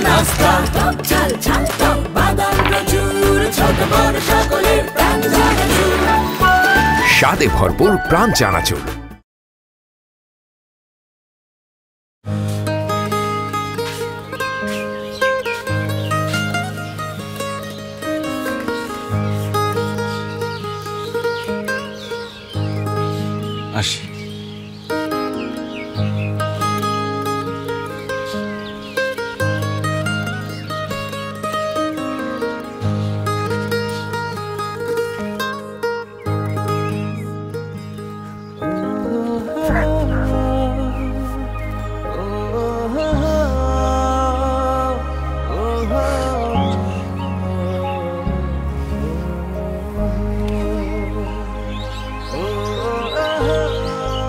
নাস্তা টক ঝাল ঝাল টক বাদাম প্রচুর ছোট বড় সকলের প্রাণ চানাচুর স্বাদে ভরপুর প্রাণ চানাচুর। আসি।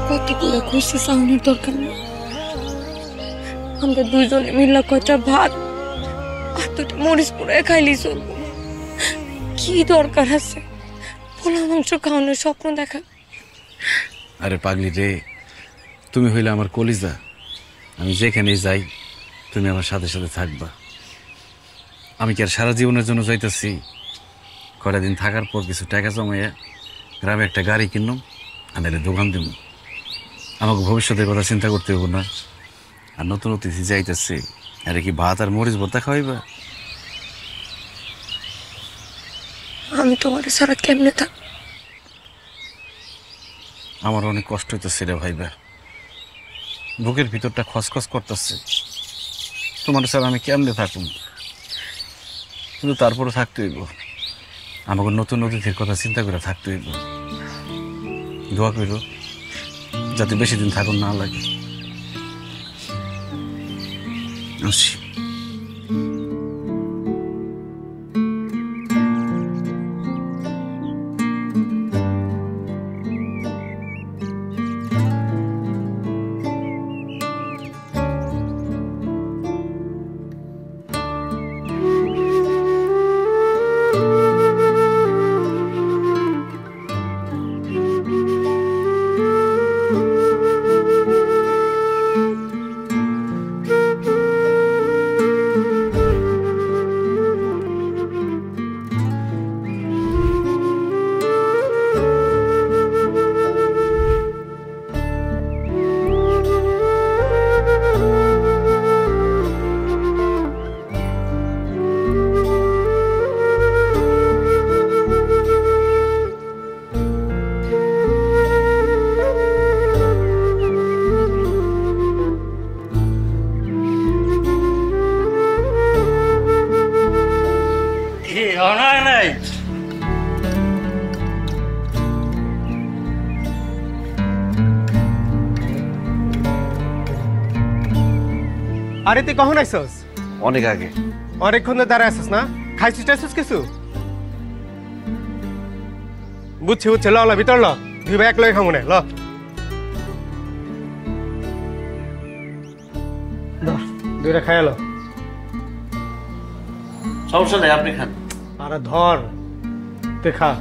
কতগুলো খুশি সাউনের দরকার নেই, আমরা দুইজনে মিল্লা কয়টা ভাত আর দুটো মরিচ পুড়ে খাইলি চলবো। কি দরকার আছে পোলা মাংস খাওয়ানোর স্বপ্ন দেখা? আরে পাগলি রে, তুমি হইলে আমার কলিজা। আমি যেখানেই যাই তুমি আমার সাথে সাথে থাকবা। আমি কি আর সারা জীবনের জন্য যাইতেছি? কয়টা দিন থাকার পর কিছু টাকা জমাইয়া গ্রামে একটা গাড়ি কিনলাম, আর দোকান দিব। আমাকে ভবিষ্যতের কথা চিন্তা করতে হবো না। আর নতুন অতিথি যাইতেছে, আরে কি ভাত আর মরিচ ভর্তা খাওয়াইবা? আমি তোমার সারা কেমনে থাক? আমার অনেক কষ্ট হইতেছে রে ভাইবা, বুকের ভিতরটা খসখস করতেছে। তোমার স্যার আমি কেমনে থাকুন, কিন্তু তারপরে থাকতে হইব। আমাকে নতুন অতিথির কথা চিন্তা করে থাকতে হইব। দোয়া করো যাতে বেশি দিন থাকুন না লাগে। আসি। আরে তুই কখন আইসস? অনেক আগে। অনেকক্ষণ দাঁড়ায় আসছিস না? খাইছিস টাইছিস কিছু? বুঝছি বুঝছি, ল ভিতর ল, দুই ভাই এক লগে খামু না, ল দুইটা খাই লো। সমস্যা নেই, আপনি খান। আরে ধর তে খা।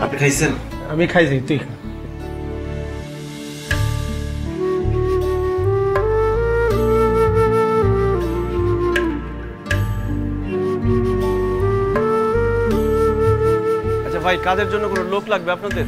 আপনি খাইছেন? আমি খাইছি, তুই খা। আচ্ছা ভাই, কাজের জন্য কোনো লোক লাগবে আপনাদের?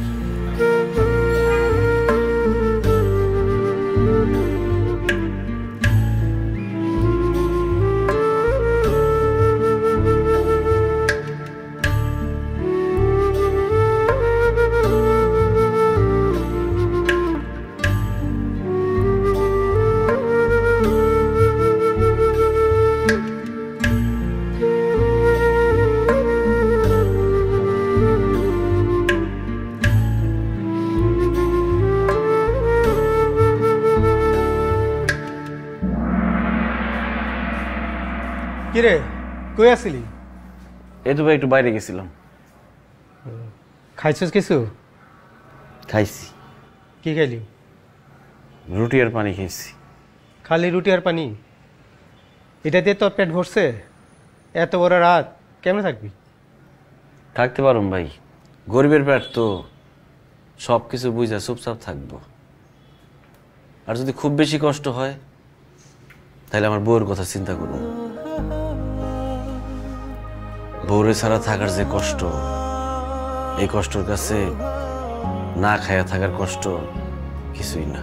কিরে কই আসিলি? এই তো ভাই একটু বাইরে গেছিলাম। খাইছিস কিছু? খাইছি। কি খাইলি? রুটি আর পানি খাইছি। খালি রুটি আর পানি? এটা দিয়ে তোর পেট ভরছে? এত বড় রাত কেমনে থাকবি? থাকতে পারুম ভাই, গরিবের পেট তো, সব কিছু বুঝা চুপচাপ থাকবো। আর যদি খুব বেশি কষ্ট হয় তাহলে আমার বউয়ের কথা চিন্তা করুন। বউরে ছাড়া থাকার যে কষ্ট, এই কষ্টের কাছে না খায়া থাকার কষ্ট কিছুই না।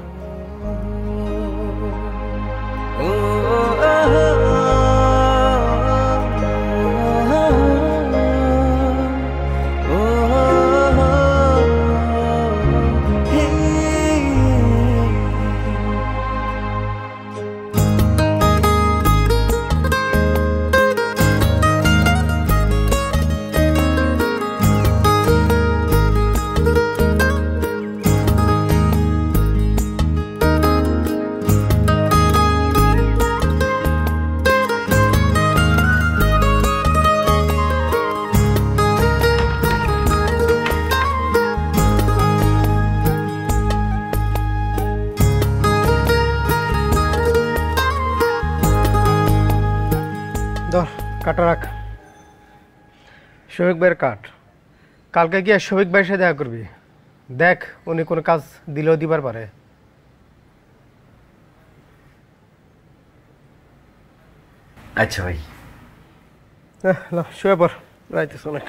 ধর কাটা রাখ। শফিক ভাইয়ের কাঠ। কালকে গিয়ে শফিক ভাইয়ের সাথে দেখা করবি, দেখ উনি কোনো কাজ দিলেও দিবার পারে। আচ্ছা ভাই। শুয়ে পর, রাইতেছ অনেক।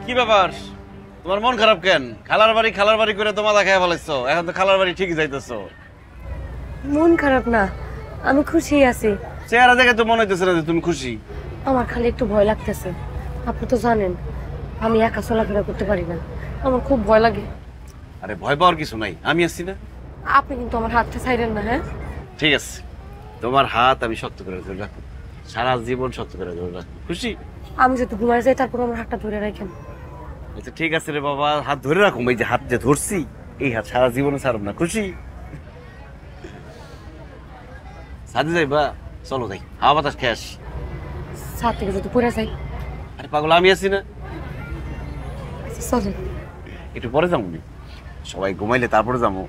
কি ব্যাপার, তোমার মন খারাপ কেন? খালার বাড়ি করে তো মাথা খেয়ে ফেলেছো, এখন তো খালার বাড়ি ঠিকই যাইতেছো। মন খারাপ না, আমি খুশি আছি। চেহারা দেখে তো মনে হইতেছে না যে তুমি খুশি। আমার খালি একটু ভয় লাগতেছে। আপনি তো জানেন আমি একা চলাফেরা করতে পারি না, আমার খুব ভয় লাগে। আরে ভয় পাওয়ার কিছু নাই, আমি আছি না। আপনি কিন্তু আমার হাতটা ছাইড়েন না। হ্যাঁ ঠিক আছে, তোমার হাত আমি শক্ত করে ধরে রাখবো, সারা জীবন শক্ত করে ধরে রাখবো। খুশি? আমি যদি ঘুমায় যাই তারপর আমার হাতটা ধরে রাখেন। আচ্ছা ঠিক আছে রে বাবা, হাত ধরে রাখুন। এই যে হাত যে ধরছি, এই হাত সারা জীবনে ছাড়ব না। খুশি? সাথে যাইবা? চলো যাই, হাওয়া বাতাস খেয়ে আসি। ছাদ থেকে যদি পড়ে যাই? আরে পাগল, আমি আছি না। আচ্ছা চলেন। একটু পরে যাবো, সবাই ঘুমাইলে তারপরে যাবো।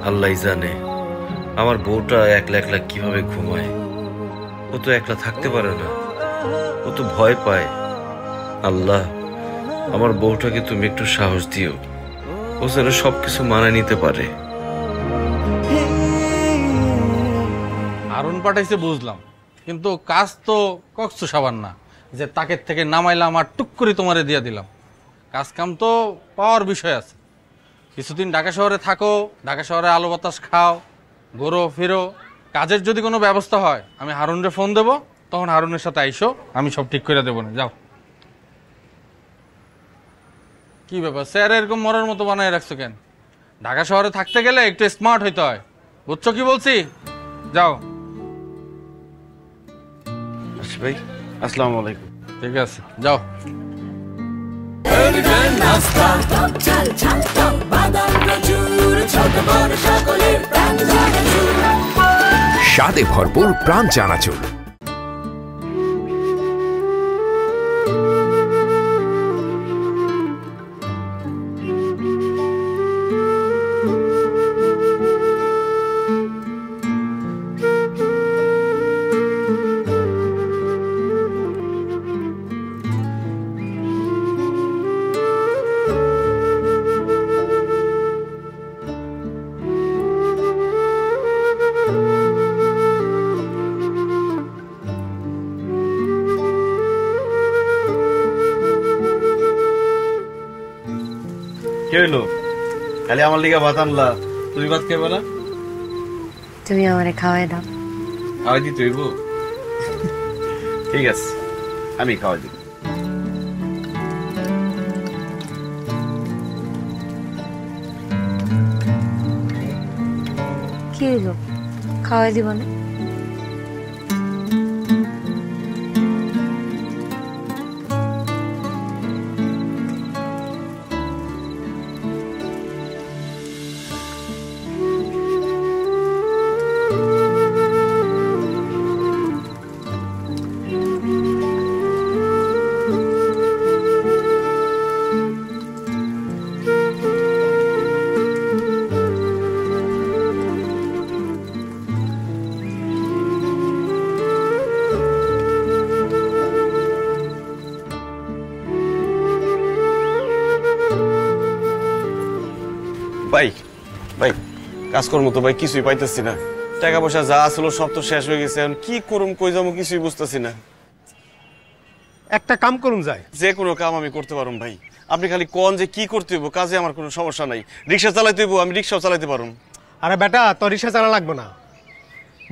আল্লাহ জানে আমার বউটা একলা একলা কিভাবে ঘুমায়। ও তো একলা থাকতে পারে না, ও তো ভয় পায়। আল্লাহ, আমার বউটাকে তুমি একটু সাহস দিও, ও যেন সবকিছু মানায় নিতে পারে। আরুন পাঠাইছে বুঝলাম, কিন্তু কাজ তো কক্স সাবান না যে তাকে থেকে নামাইলাম আর টুক করে তোমারে দিয়ে দিলাম। কাজ কাম তো পাওয়ার বিষয় আছে। কিছুদিন ঢাকা শহরে থাকো, ঢাকা শহরে আলো বাতাস খাও, ঘোরো ফিরো। কাজের যদি কোনো ব্যবস্থা হয় আমি হারুনরে ফোন দেবো, তখন হারুনের সাথে আইসো, আমি সব ঠিক করে দেবো না। যাও। কি ব্যাপার স্যার, এরকম মরার মতো বানায় রাখছো কেন? ঢাকা শহরে থাকতে গেলে একটু স্মার্ট হইতে হয়, বুঝছো কি বলছি? যাও। ভাই আসসালামু আলাইকুম। ঠিক আছে, যাও। নাস্তা ঝাল ঝাল টক বাদাম প্রচুর, ছোট বড় সকলের প্রাণ চানাচুর। স্বাদে ভরপুর প্রাণ চানাচুর। কে হইলো? খালি আমার লিগা ভাত আনলা, তুমি ভাত খাইবা না? তুমি আমারে খাওয়াই দাও। খাওয়াই দিতে হইব? ঠিক আছে, আমি খাওয়াই দিব। কি হইলো, খাওয়াই দিব না? কাজকর্ম তো ভাই কিছুই পাইতেছি না, টাকা পয়সা যা আসলো সব তো শেষ হয়ে গেছে। এখন কি করুম, কই যাবো কিছুই বুঝতেছি না। একটা কাম করুন যায়, যে কোনো কাম আমি করতে পারুম ভাই, আপনি খালি কোন যে কি করতে হইব, কাজে আমার কোনো সমস্যা নাই। রিক্সা চালাইতে হইব, আমি রিক্সাও চালাইতে পারুম। আরে বেটা তোর রিক্সা চালা লাগবে না,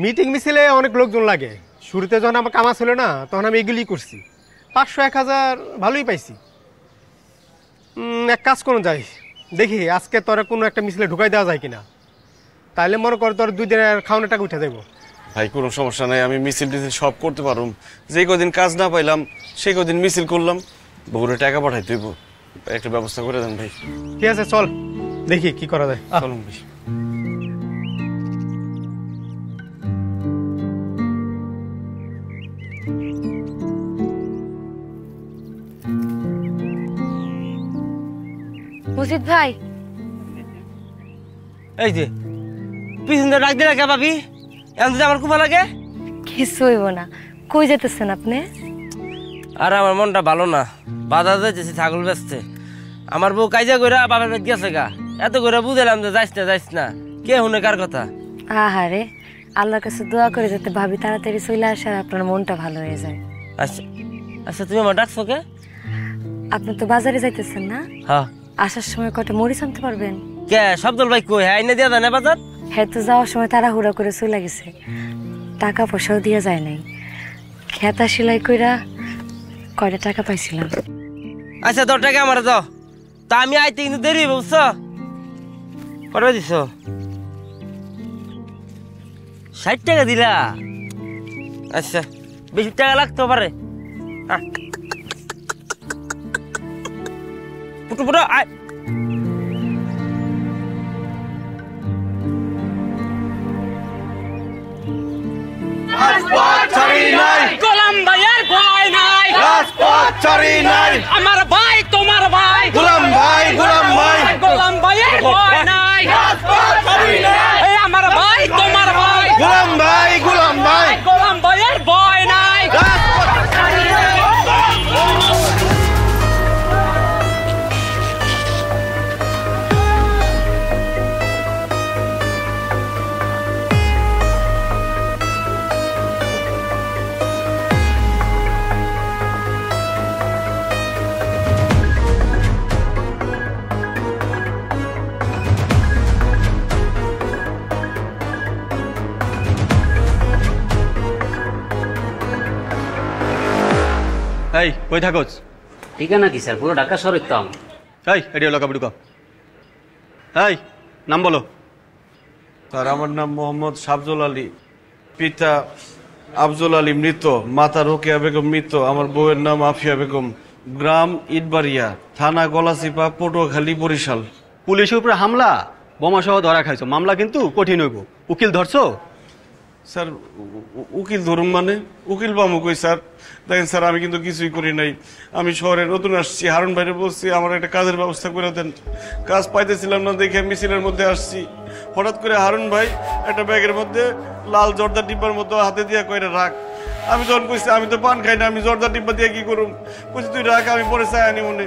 মিটিং মিছিলে অনেক লোকজন লাগে। শুরুতে যখন আমার কামা ছিল না তখন আমি এগুলি করছি, 500-1000 ভালোই পাইছি। এক কাজ করুন যায়, দেখি আজকে তোরা কোনো একটা মিছিলে ঢুকাই দেওয়া যায় কিনা, তাহলে মনে কর তোর 2 দিনের খাওয়ানোর টাকা উঠে যাবো। ভাই কোনো সমস্যা নাই, আমি মিছিল টিছিল সব করতে পারুম। যে কদিন কাজ না পাইলাম সেই কদিন মিছিল করলাম, বউরে টাকা পাঠাইতে হইব, একটা ব্যবস্থা করে দেন ভাই। ঠিক আছে চল দেখি কি করা যায়। চলুন ভাই। মজিদ ভাই, এই যে পিছন ডাক দিলে কে ভাবি, এমন যদি আমার কুপা লাগে। কিছু হইব না। কই যেতেছেন আপনি? আর আমার মনটা ভালো না, বাধা যাইতেছি ছাগল বেচতে। আমার বউ কাইজা কইরা বাবার বাড়ি গেছে গা, এত করে বুঝালাম যে যাইস না, কে শুনে কার কথা। আহারে, আল্লাহর কাছে দোয়া করে যাতে ভাবি তাড়াতাড়ি চলে আসে আর আপনার মনটা ভালো হয়ে যায়। আচ্ছা আচ্ছা, তুমি আমার ডাকছো কে? আপনি তো বাজারে যাইতেছেন না? হ্যাঁ। আসার সময় কটা মরিচ আনতে পারবেন? কে শব্দল ভাই কই? হ্যাঁ, এনে দিয়া দেন বাজার। হ্যাঁ, তো যাওয়ার সময় তাড়াহুড়া করে চলে গেছে, টাকা পয়সাও দিয়া যায় নাই। খেতা সেলাই কইরা কয়টা টাকা পাইছিলাম। আচ্ছা 10 টাকা আমার দাও, তা আমি আইতে কিন্তু দেরি হইব, বুঝছো? কটা দিছ? 60 টাকা দিলা? আচ্ছা, বেশি টাকা লাগতে পারে। পুটু পুটু আয়। গোলাম ভাইয়ের ভয় নাই, রাজপথ ছাড়ি নাই, আমার ভাই তোমার ভাই, গোলাম ভাই, গোলাম ভাই, গোলাম ভাইয়ের ভয় নাই, রাজপথ ছাড়ি নাই, এই আমার ভাই তোমার ভাই, গোলাম ভাই, গোলাম ভাই, গোলাম ভাইয়ের ভয় নাই। রাজপথ ছাড়ি নাই। এই কই থাকোস? ঠিকানা কি স্যার? পুরো ঢাকা শহরের তো আমি। এই এডি হলো কাবুডু ক। এই নাম বলো। স্যার আমার নাম মোহাম্মদ সাবজুল আলী, পিতা আফজল আলী মৃত, মাতা রোকেয়া বেগম মৃত, আমার বউয়ের নাম আফিয়া বেগম, গ্রাম ইটবাড়িয়া, থানা গলাচিপা, পটুয়াখালী, বরিশাল। পুলিশের উপরে হামলা, বোমা সহ ধরা খাইছো, মামলা কিন্তু কঠিন হইব। উকিল ধরছো? স্যার উকিল ধরুন মানে উকিল পামু কই স্যার? দেখেন স্যার আমি কিন্তু কিছুই করি নাই, আমি শহরে নতুন আসছি, হারুন ভাইরে বলছি আমার একটা কাজের ব্যবস্থা করে দেন। কাজ পাইতেছিলাম না দেখে মিছিলের মধ্যে আসছি, হঠাৎ করে হারুন ভাই একটা ব্যাগের মধ্যে লাল জর্দা ডিব্বার মতো হাতে দিয়া কইরা রাখ। আমি তখন কইছি আমি তো পান খাই না, আমি জর্দা ডিব্বা দিয়ে কি করুম? কইছি তুই রাখ, আমি পরে চাই আনি মনে।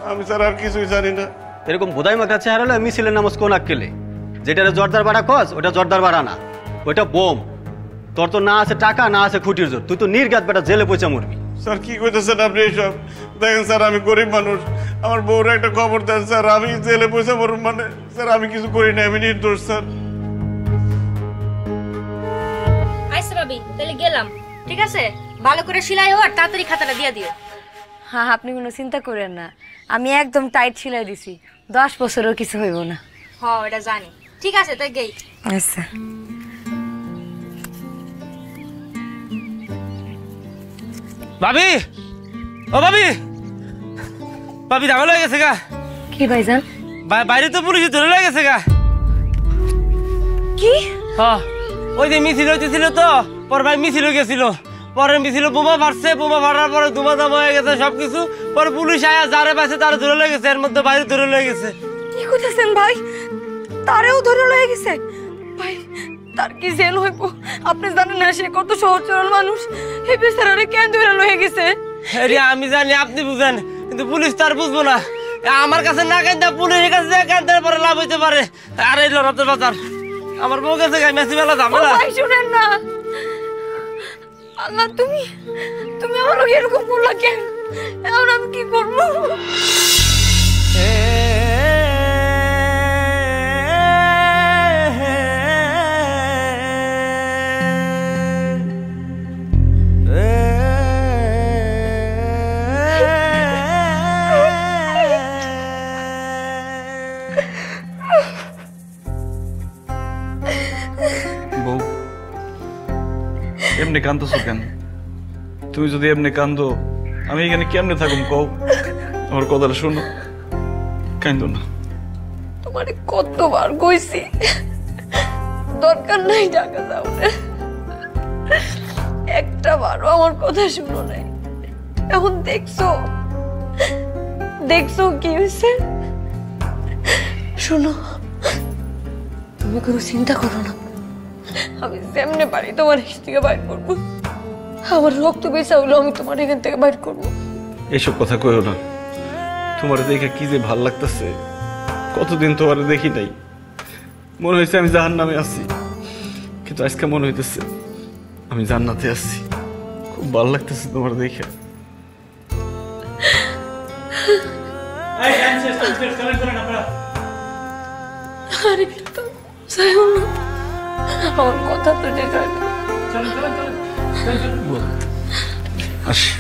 আমি স্যার আর কিছুই জানি না। এরকম বোধাই মাথা চেহারা হলে মিছিলের নামাজ কোন আক্কেলে? যেটা জর্দার বাড়া কস ওটা জর্দার বাড়া না, ওইটা বোম। তোর তো না আছে টাকা, না আছে খুঁটির জোর, তুই তো নির্ঘাত বেটা জেলে পয়সা মরবি। স্যার কি কইতেছেন আপনি এইসব? দেখেন স্যার আমি গরিব মানুষ, আমার বউরা একটা খবর দেন স্যার, আমি জেলে পয়সা মরুম মানে? স্যার আমি কিছু করি না, আমি নির্দোষ স্যার। আইসা ভাবি, তাহলে গেলাম। ঠিক আছে, ভালো করে সেলাই হওয়ার তাড়াতাড়ি খাতাটা দিয়ে দিও। হ্যাঁ, আপনি কোনো চিন্তা করেন না, আমি একদম টাইট সেলাই দিছি, 10 বছরও কিছু হইব না। হ, এটা জানি। ঠিক আছে, তাই গেই। আচ্ছা। ভাবি, ও ভাবি, ভাবি ঝামেলা হয়ে গেছে গা। কি ভাইজান? বাইরে তো পুলিশ ধরে লয়ে গেছে গা। কি? হ্যাঁ, ওই যে মিছিল হইতেছিল তো, পরে ভাই মিছিল গেছিল, পরে মিছিল বোমা ফাটছে, বোমা ফাটার পরে ধুমাধাম হয়ে গেছে সবকিছু। পরে পুলিশ আয়া যারে পাইছে তারা ধরে লয়ে গেছে, এর মধ্যে বাইরে ধরে লয়ে গেছে। কি করতেছেন ভাই? তারেও ধরে লয়ে গেছে? ভাই তার কি জেল হইব? আপনি জানেন না সে কত সহজ সরল মানুষ, এই বেচারারে কেন ধরে লয়ে গেছে? আমি জানি, আপনি বুঝেন, কিন্তু পুলিশ তার বুঝবো না। আমার কাছে না কেন পুলিশের কাছে কেন পরে লাভ হইতে পারে। আর এই লড়াতে বাজার আমার বউ গেছে গাই মেসি মেলা ঝামেলা। ভাই শুনেন না, আল্লাহ তুমি তুমি আমার লগে এরকম করলা কেন? এখন আমি কি করবো? বউ, এমনি কান্দছো কেন? তুমি যদি এমনি কান্দো আমি এখানে কেমনে থাকুম কও? আমার কথাটা শোনো, কান্দো না। তোমারে কতবার কইছি দরকার নাই টাকা দাও না, একটা বারও আমার কথা শুনো নাই। এখন দেখছো দেখছো কি হয়েছে? শোনো, তুমি কোনো চিন্তা করো না, আমি যেমনে পারি তোমার এখান থেকে বাইর করবো। আমার রক্ত বেঁচা হইলো আমি তোমার এখান থেকে বাইর করবো। এইসব কথা কইও না। তোমার দেখে কি যে ভাল লাগতেছে, কতদিন তোমার দেখি নাই। মনে হয়েছে আমি জাহান্নামে আছি, কিন্তু আজকে মনে হইতেছে আমি জান্নাতে আছি। খুব ভাল লাগতেছে তোমার দেখে। আরে যাইও না, আমার কথা তো যে যায় না। আসি।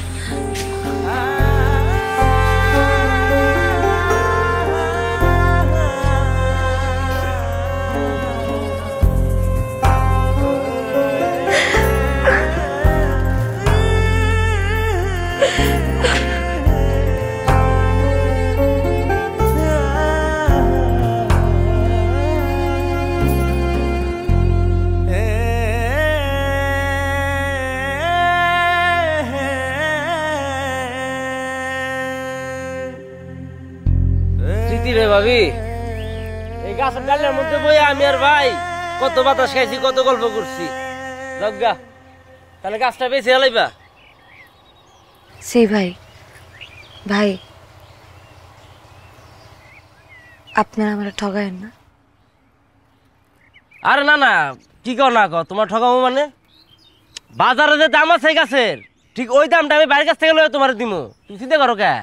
রে ভাবি, এই গাছের ডালের মধ্যে বইয়া আমি আর ভাই কত বাতাস খাইছি, কত গল্প করছি। লজ্ঞা, তাহলে গাছটা বেঁচে এলাইবা? সেই ভাই ভাই আপনারা আমার ঠগায়েন না। আরে না না, কি কও না কও, তোমার ঠকাবো মানে? বাজারে যে দাম আছে গাছের, ঠিক ওই দামটা আমি বাইরের কাছ থেকে লয়ে তোমার দিমু। তুমি চিন্তা করো কে?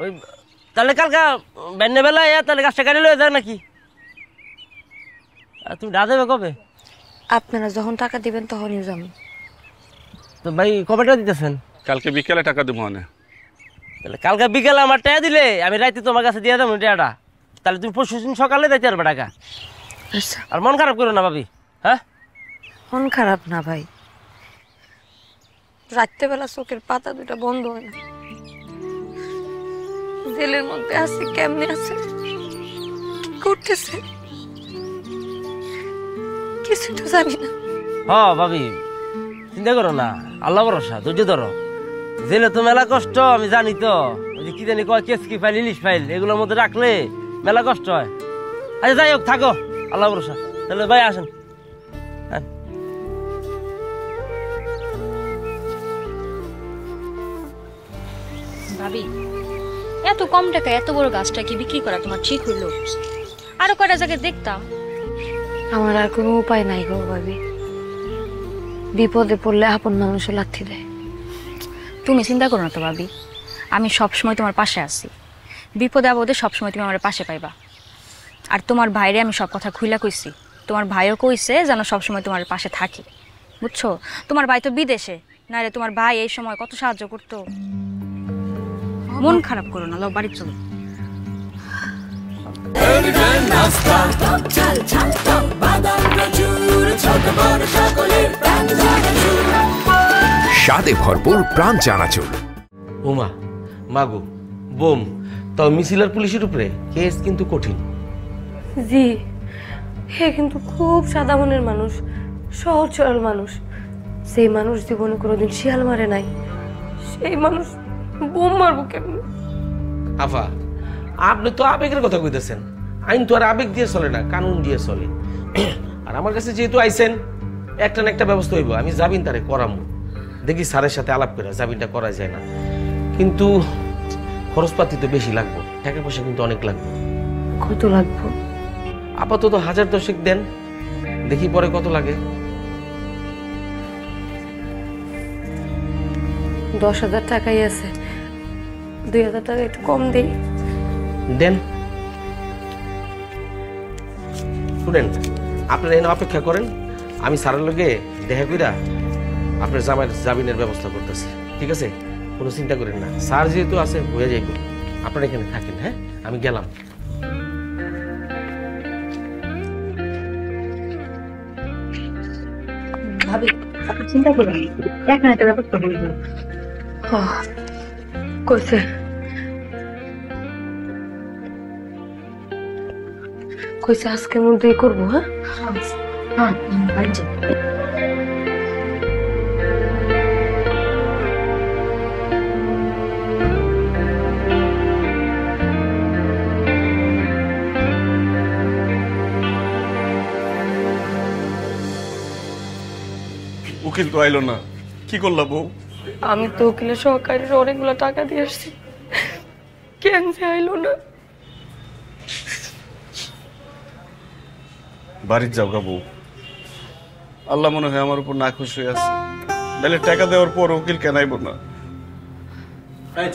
ওই তাহলে কালকা বেন্নে বেলা তাহলে গাছটা গাড়ি লয়ে যায় নাকি? তুমি ডা দেবে কবে? আপনারা যখন টাকা দিবেন তখনই যাবো। তো ভাই কবে টাকা দিতেছেন? কালকে বিকেলে টাকা দেবো। তাহলে কালকে বিকেলে আমার টাকা দিলে আমি রাইতে তোমার কাছে দিয়ে দেবো টাকাটা। তাহলে তুমি পরশু দিন সকালে দিতে পারবে টাকা। আচ্ছা। আর মন খারাপ করো না ভাবি। হ্যাঁ, মন খারাপ না ভাই, রাত্রেবেলা চোখের পাতা দুটা বন্ধ হয় না। জেলের মধ্যে আছে, কেমনে আছে, কি করতেছে কিছু তো জানি না। হ্যাঁ ভাবি, চিন্তা করো না, আল্লাহ ভরসা, ধৈর্য ধরো। জেলে তো মেলা কষ্ট, আমি জানি তো। ওই যে কি জানি কয় কেস কি ফাইল, ইলিশ ফাইল, এগুলোর মধ্যে রাখলে মেলা কষ্ট হয়। আচ্ছা যাই হোক, থাকো, আল্লাহ ভরসা। তাহলে ভাই আসেন। হ্যাঁ, ভাবি এত কম টাকায় এত বড় গাছটা কি বিক্রি করা তোমার ঠিক হইলো? আরো কয়টা জায়গায় দেখতাম। আমার আর কোনো উপায় নাই গো ভাবি, বিপদে পড়লে আপন মানুষও লাথি দেয়। তুমি চিন্তা করো না তো ভাবি, আমি সবসময় তোমার পাশে আছি। বিপদে আপদে সবসময় তুমি আমার পাশে পাইবা। আর তোমার ভাইরে আমি সব কথা খুইলা কইছি, তোমার ভাইও কইছে যেন সবসময় তোমার পাশে থাকি, বুঝছো? তোমার ভাই তো বিদেশে, না রে তোমার ভাই এই সময় কত সাহায্য করতো। মন খারাপ করো না, বাড়ি চলো। স্বাদে ভরপুর প্রাণ চানাচুর। ওমা মাগো বোম, তাও মিছিলার পুলিশের উপরে কেস কিন্তু কঠিন। জি, হে কিন্তু খুব সাদা মনের মানুষ, সহজ সরল মানুষ। সেই মানুষ জীবনে কোনোদিন শিয়াল মারে নাই, সেই মানুষ বোম মারবো কেমন? আফা, আপনি তো আবেগের কথা কইতেছেন। আইন তো আর আবেগ দিয়ে চলে না, কানুন দিয়ে চলে। আর আমার কাছে যেহেতু আইছেন, একটা না একটা ব্যবস্থা হইব। আমি জামিন তারে করামু, দেখি স্যারের সাথে আলাপ করে জামিনটা করা যায় না। কিন্তু খরচপাতি তো বেশি লাগবে, টাকা পয়সা কিন্তু অনেক লাগবে। কত লাগবে? আপাতত 1000 দশেক দেন, দেখি পরে কত লাগে। 10,000 টাকাই আছে, 2,000 টাকা একটু কম দেই। দেন। শুনেন, আপনারা এনে অপেক্ষা করেন, আমি স্যারের লগে দেখা কইরা আপনার জামিনের ব্যবস্থা করতেছি। ঠিক আছে, কোনো চিন্তা করেন না, স্যার যেহেতু আছে হয়ে যাইব। আপনারা এখানে থাকেন, হ্যাঁ, আমি গেলাম। ভাবি আপনি চিন্তা করবেন, এখন একটা ব্যাপার তো বলবো। কইছে কইছে আজকের মধ্যেই করবো। হ্যাঁ হ্যাঁ বাড়ি যাও। উকিল তো আইলো না, কি করলা বউ? আমি তো উকিলের সহকারীর অনেকগুলো টাকা দিয়ে আসছি, কেন যে আইলো না? বাড়ির যাও গা বউ, আল্লাহ মনে হয় আমার উপর না খুশি হয়ে আছে। তাহলে টাকা দেওয়ার পর উকিল কেন আইব না?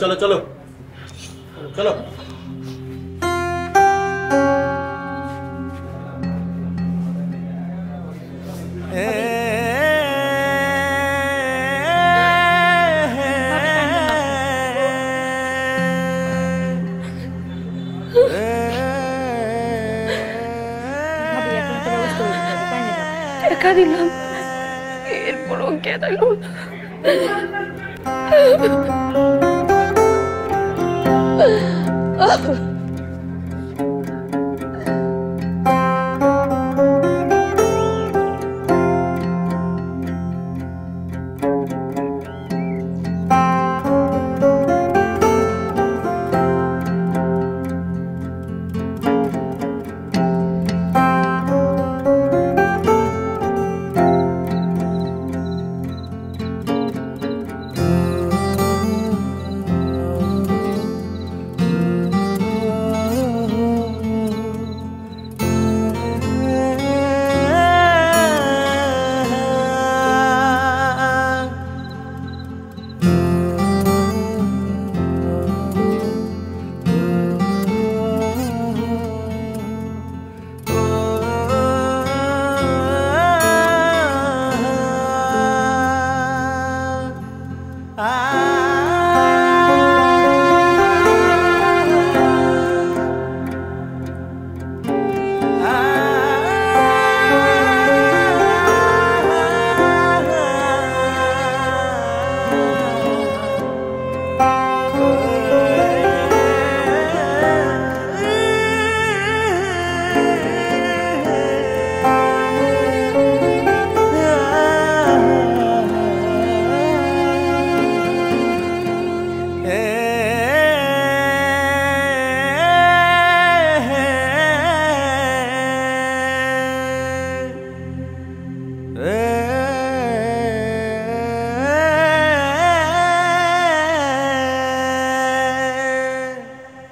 চলো চলো চলো। টাকা দিলাম, এরপরও কেন আইলো না?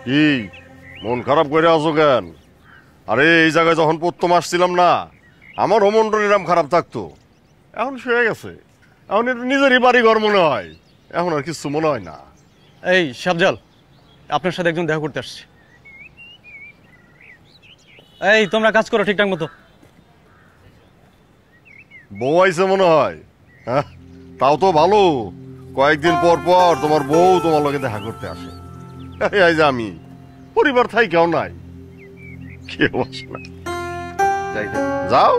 কি মন খারাপ করে আছো কেন? আরে এই জায়গায় যখন প্রথম আসছিলাম না, আমার মনটা এরকম খারাপ থাকতো, এখন শুয়ে গেছে। এখন এটা নিজেরই বাড়ি ঘর মনে হয়, এখন আর কিছু মনে হয় না। এই সাবজাল, আপনার সাথে একজন দেখা করতে আসছে। এই তোমরা কাজ করো ঠিকঠাক মতো। বউ আইছে মনে হয়। হ্যাঁ, তাও তো ভালো, কয়েকদিন পর পর তোমার বউ তোমার লগে দেখা করতে আসে। এই যে আমি পরিবার থাই কেউ নাই, কেউ আসে না। যাও।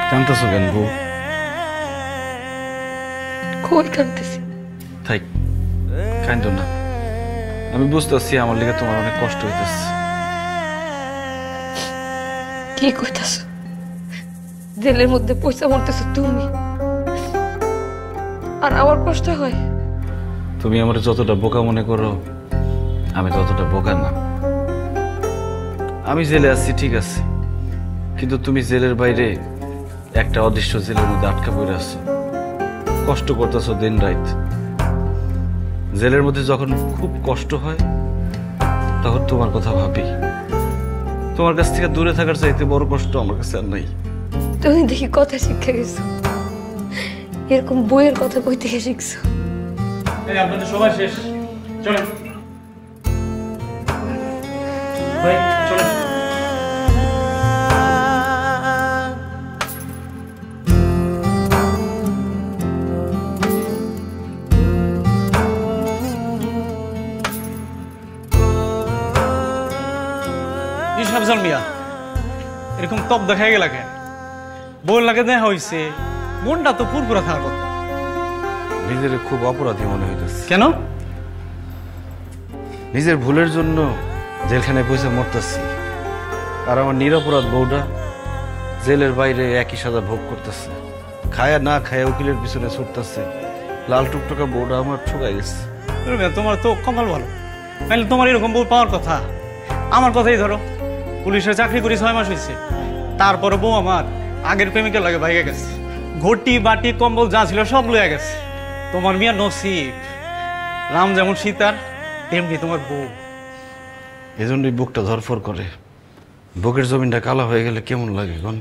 কাঁদতেছো কেন বউ? কই কাঁদতেছি? থাক, কাঁদো না। আমি বুঝতেছি আমার লেগে তোমার অনেক কষ্ট হইতেছে। কি কইতাছ? জেলের মধ্যে পয়সা মরতেছ তুমি, আর আমার কষ্ট হয়? তুমি আমার যতটা বোকা মনে করো, আমি ততটা বোকা না। আমি জেলে আছি ঠিক আছে, কিন্তু তুমি জেলের বাইরে একটা অদৃশ্য জেলের মধ্যে আটকা পড়ে আছো, কষ্ট করতেছো দিন রাত। জেলের মধ্যে যখন খুব কষ্ট হয় এখন তোমার কথা ভাবি। তোমার কাছ থেকে দূরে থাকার চাইতে বড় কষ্ট আমার কাছে আর নাই। তুমি দেখি কথা শিক্ষা গেছো, এরকম বইয়ের কথা কই থেকে শিখছো? আপনাদের সবাই শেষ, চলেন ভাই, চলেন। ইসহাফজাল মিয়া এরকম তপ দেখাই গেল কেন? বই লাগে দেখা হইছে, মনটা তো পুরপুরা থাকার কথা। নিজের খুব অপরাধী মনে হইতেছে। কেন? নিজের ভুলের জন্য জেলখানায় বসে মরতেছি, আর আমার নিরপরাধ বউটা জেলের বাইরে একই সাজা ভোগ করতেছে। খায়া না খায়া উকিলের পিছনে ছুটতেছে। লাল টুকটুকা বউটা আমার ঠুকাই গেছে। তোমার তো কপাল ভালো, নাহলে তোমার এরকম বউ পাওয়ার কথা। আমার কথাই ধরো, পুলিশের চাকরি করি 6 মাস হয়েছে, তারপরে বউ আমার আগের প্রেমিকের লাগে ভাইগে গেছে। ঘটি বাটি কম্বল যা ছিল সব লইয়া গেছে। তোমার মিয়া নসিব, রাম যেমন সীতার তেমনি তোমার বউ। এজন্যই বুকটা ধরফর করে। বুকের জমিনটা কালো হয়ে গেলে কেমন লাগে গন?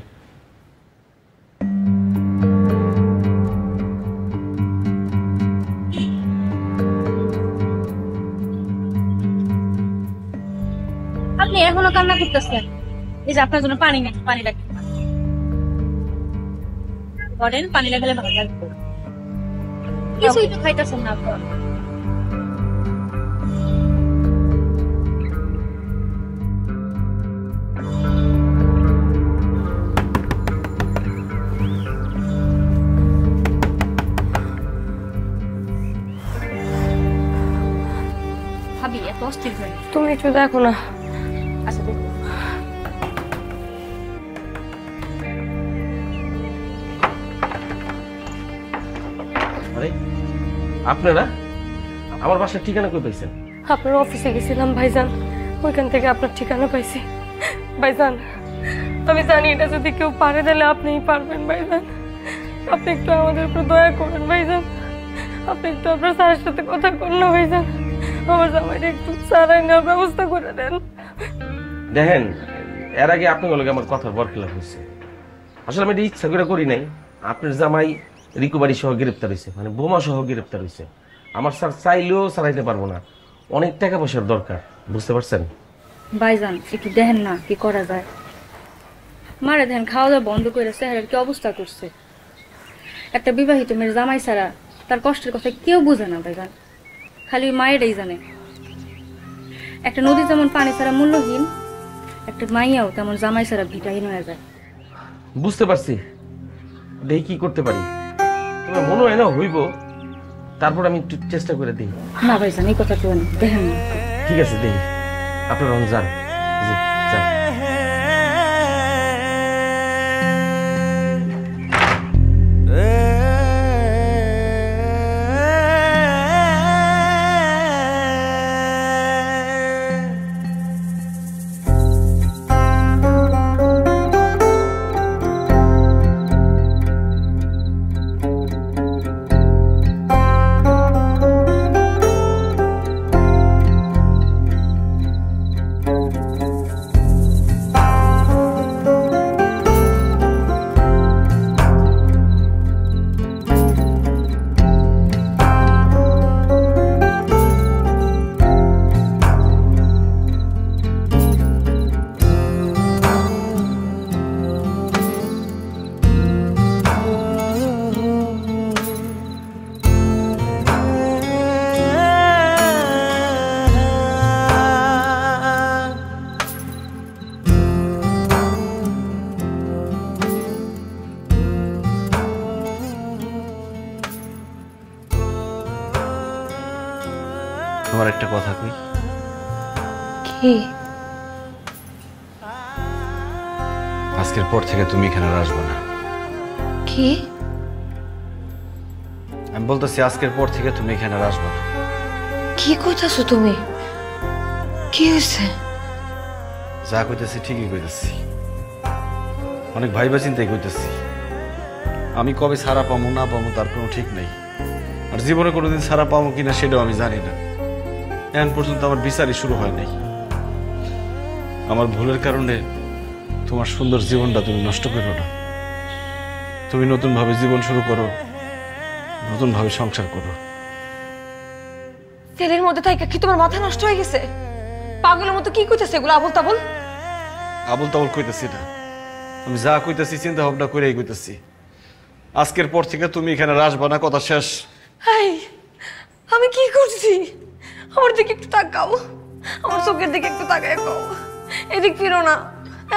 আপনি এখনো কান্না করতেছেন? এই যে আপনার জন্য পানি নেই, পানি লাগবে। করেন, পানি লাগালে ভালো লাগবে। কিছুই তো খাইতেছেন না আপনার। ভাবি এত অস্থির হয়ে তুমি একটু দেখো না। আচ্ছা দেখো। আরে আপনারা আমার বাসার ঠিকানা কই পাইছেন? আপনার অফিসে গেছিলাম ভাইজান, ওইখান থেকে আপনার ঠিকানা পাইছি। ভাইজান আমি জানি এটা যদি কেউ পারে তাহলে আপনিই পারবেন ভাইজান। আপনি একটু আমাদের উপর দয়া করেন ভাইজান। আপনি একটু আপনার স্যারের সাথে কথা করেন না ভাইজান। আমার জামাইটা একটু সারাই নেওয়ার ব্যবস্থা করে দেন। দেখেন, এর আগে আপনার লগে আমার কথার বরখেলাপ হয়েছে। আসলে আমি এটা ইচ্ছা করে করি নাই। আপনার জামাই রিকভারি সহ গ্রেপ্তার হয়েছে, মানে বোমা সহ গ্রেপ্তার হয়েছে। আমার স্যার চাইলেও চালাইতে পারবো না, অনেক টাকা পয়সার দরকার, বুঝতে পারছেন? ভাইজান একটু দেখেন না কি করা যায়। মারা দেখেন খাওয়া দাওয়া বন্ধ করে চেহারার কি অবস্থা করছে। একটা বিবাহিত মেয়ের জামাই ছাড়া তার কষ্টের কথা কেউ বোঝে না ভাইজান, খালি মায়েরাই জানে। একটা নদী যেমন পানি ছাড়া মূল্যহীন, একটা মাইয়াও তেমন জামাই ছাড়া ভিটাহীন হয়ে যায়। বুঝতে পারছি, দেখি কি করতে পারি। তোমার মনে হয় না হইব, তারপর আমি একটু চেষ্টা করে দিই। না ভাইজান এই কথা কেউ দেখেন না। ঠিক আছে, দেখি। আপনার যান, জি যান। তোমার একটা কথা কই। কি? আজকের পর থেকে তুমি এখানে আর আসবে না। কি? আমি বলতেছি আজকের পর থেকে তুমি এখানে আর আসবে না। কি কইতাছো তুমি? কি হয়েছে? যা কইতেছি ঠিকই কইতেছি, অনেক ভাইবা চিন্তাই কইতেছি। আমি কবে ছাড়া পাবো না পাবো তার কোনো ঠিক নেই, আর জীবনে কোনোদিন ছাড়া পাবো কিনা সেটাও আমি জানি না। এখন পর্যন্ত আমার বিচারই শুরু হয় নাই। আমার ভুলের কারণে তোমার সুন্দর জীবনটা তুমি নষ্ট করো না। তুমি নতুনভাবে জীবন শুরু করো, নতুনভাবে সংসার করো। ছেলের মধ্যে থেকে কি তোমার মাথা নষ্ট হয়ে গেছে? পাগলের মতো কি কইতেছে এগুলো আবল তাবল? আবল তাবল কইতেছি না, আমি যা কইতেছি চিন্তা ভাবনা করেই কইতেছি। আজকের পর থেকে তুমি এখানে আসবা না, কথা শেষ। হাই, আমি কি করছি? আমার দিকে একটু তাকাও, আমার চোখের দিকে একটু তাকায় কও, এদিক ফিরো না।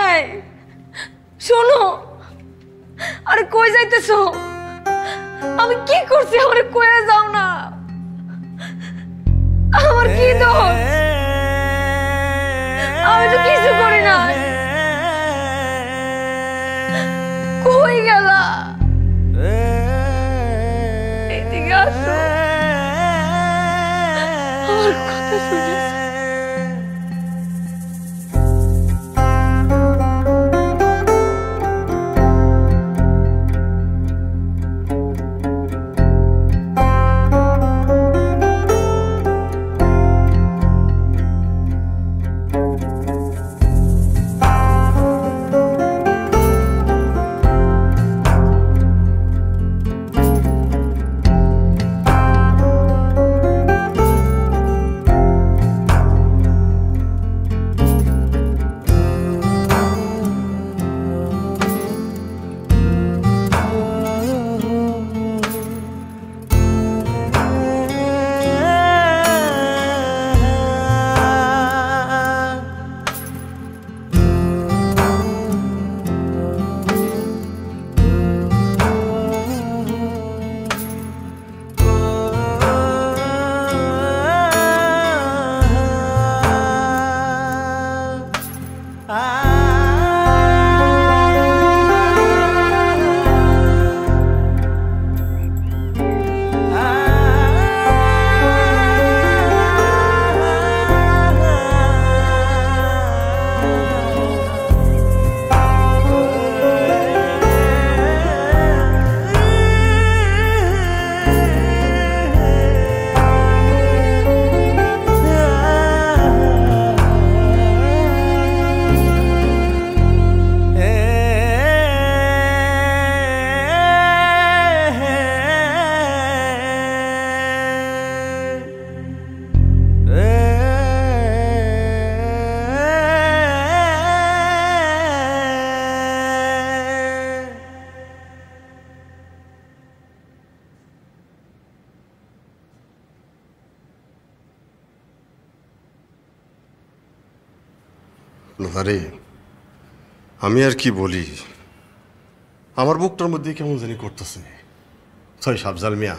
এই শোনো, আরে কই যাইতেছো? আমি কি করছি? আমারে কয়ে যাও না। আমার কি দোষ? আমি তো কিছু করি না। কই গেলা? এদিকে আসো, আমার কথা শুনে। আরে আমি আর কি বলি, আমার বুকটার মধ্যে কেমন জানি করতেছে। ছয় সাবজাল মিয়া,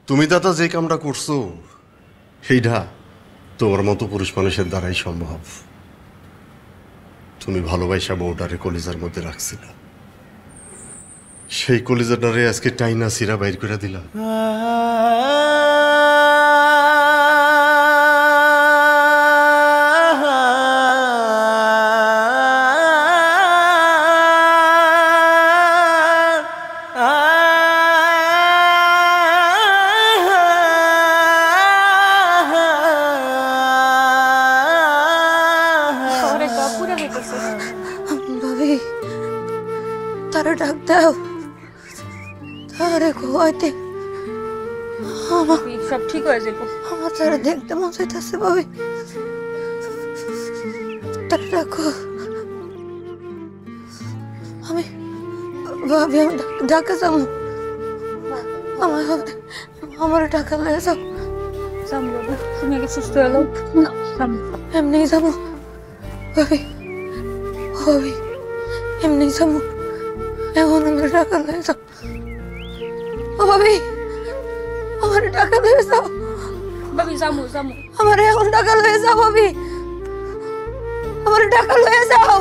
তুমি দাদা যে কামটা করছো সেইটা তোমার মতো পুরুষ মানুষের দ্বারাই সম্ভব। তুমি ভালোবাসা বউটারে কলিজার মধ্যে রাখছিলা, সেই কলিজাটারে আজকে টাইনা সিরা বাইর করে দিলাম। ভাবি, তারা ডাক দাও, তারে ঘুমাইতে। সব ঠিক হয়ে যাবো। আমার তারা দেখতে মন চাইতেছে ভাবি, তারা ডাকো। আমি ভাবি, আমি ঢাকা যাবো। আমার টাকা লয়ে যাও। তুমি আগে সুস্থ হলো, এমনি যাবো ভাবি। ভাবি এমনি যাবো, এখন আমার টাকা লয়ে যাও। ও ভাবি, আমার টাকা লয়ে যাও। ভাবি যাবো যাবো, আমার এখন টাকা লয়ে যাও। ভাবি আমার টাকা লয়ে যাও।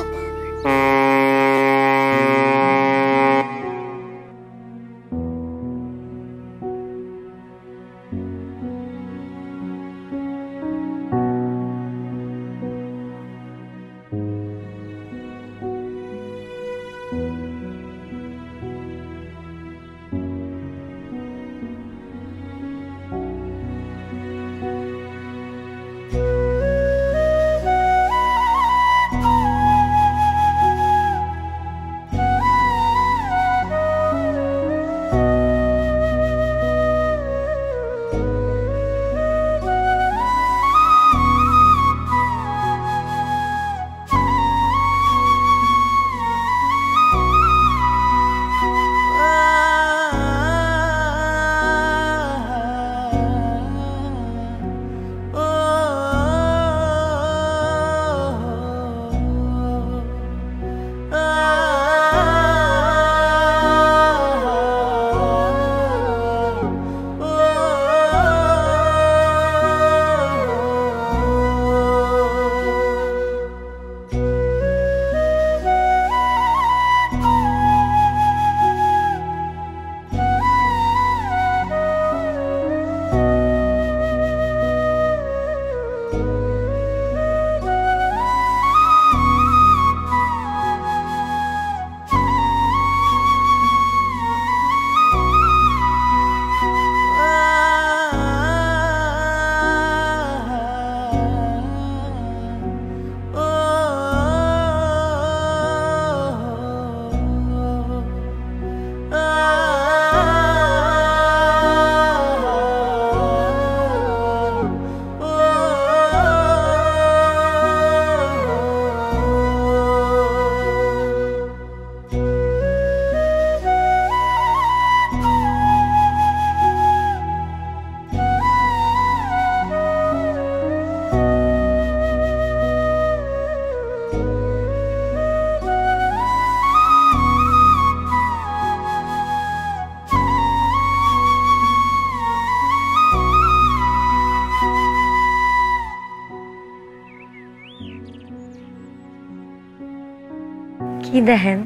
কি দেখেন?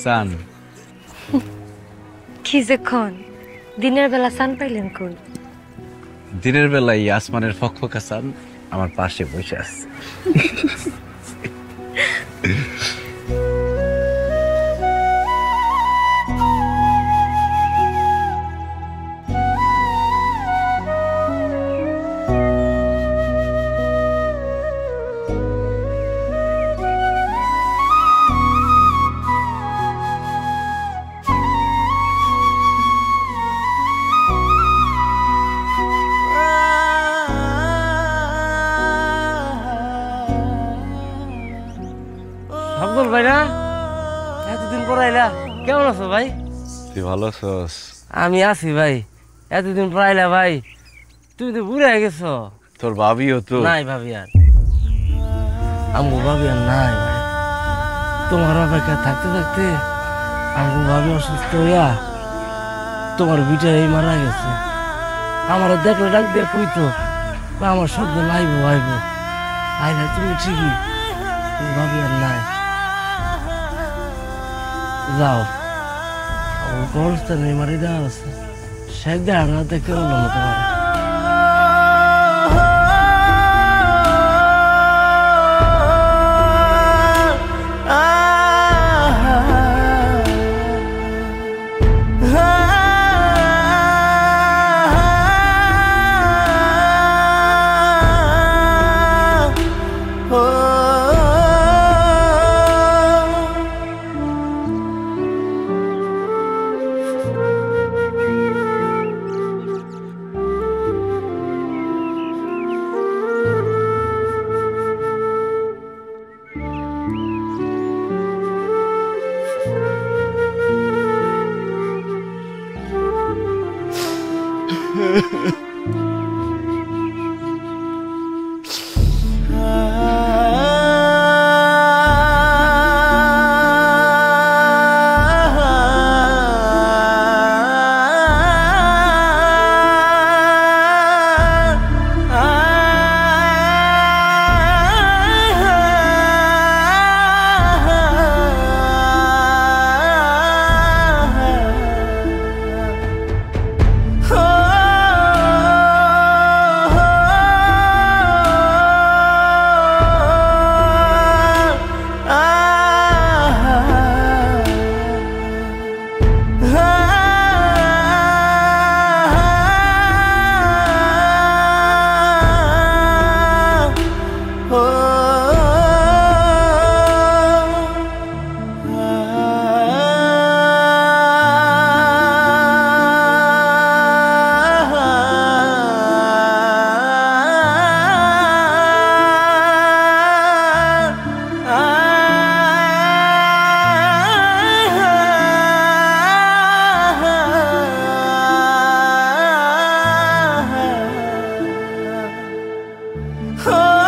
সান। কি যে কোন? দিনের বেলা সান পাইলেন কোন? দিনের বেলায় আসমানের ফকফকা সান আমার পাশে বসে আছে। আব্দুল ভাই না, এতদিন পর আইলা, কেমন আছো ভাই? তুই ভালো আছিস? আমি আছি ভাই, এতদিন পর আইলা ভাই। তুমি তো বুড়ে হয়ে গেছো। তোর ভাবিও তো নাই ভাবি আর, আমগো ভাবি আর নাই ভাই। তোমার অপেক্ষা থাকতে থাকতে আমগো ভাবি অসুস্থ হইয়া তোমার বিটাই মারা গেছে। আমার দেখলে ডাক দিয়ে কইতো আমার শব্দ আইবো আইবো, আইলা তুমি ঠিকই, ভাবি আর নাই। যাও কবরস্থানে মারি দেওয়া আছে, শেখ দেওয়া দেখতে বললাম তোমার। Oh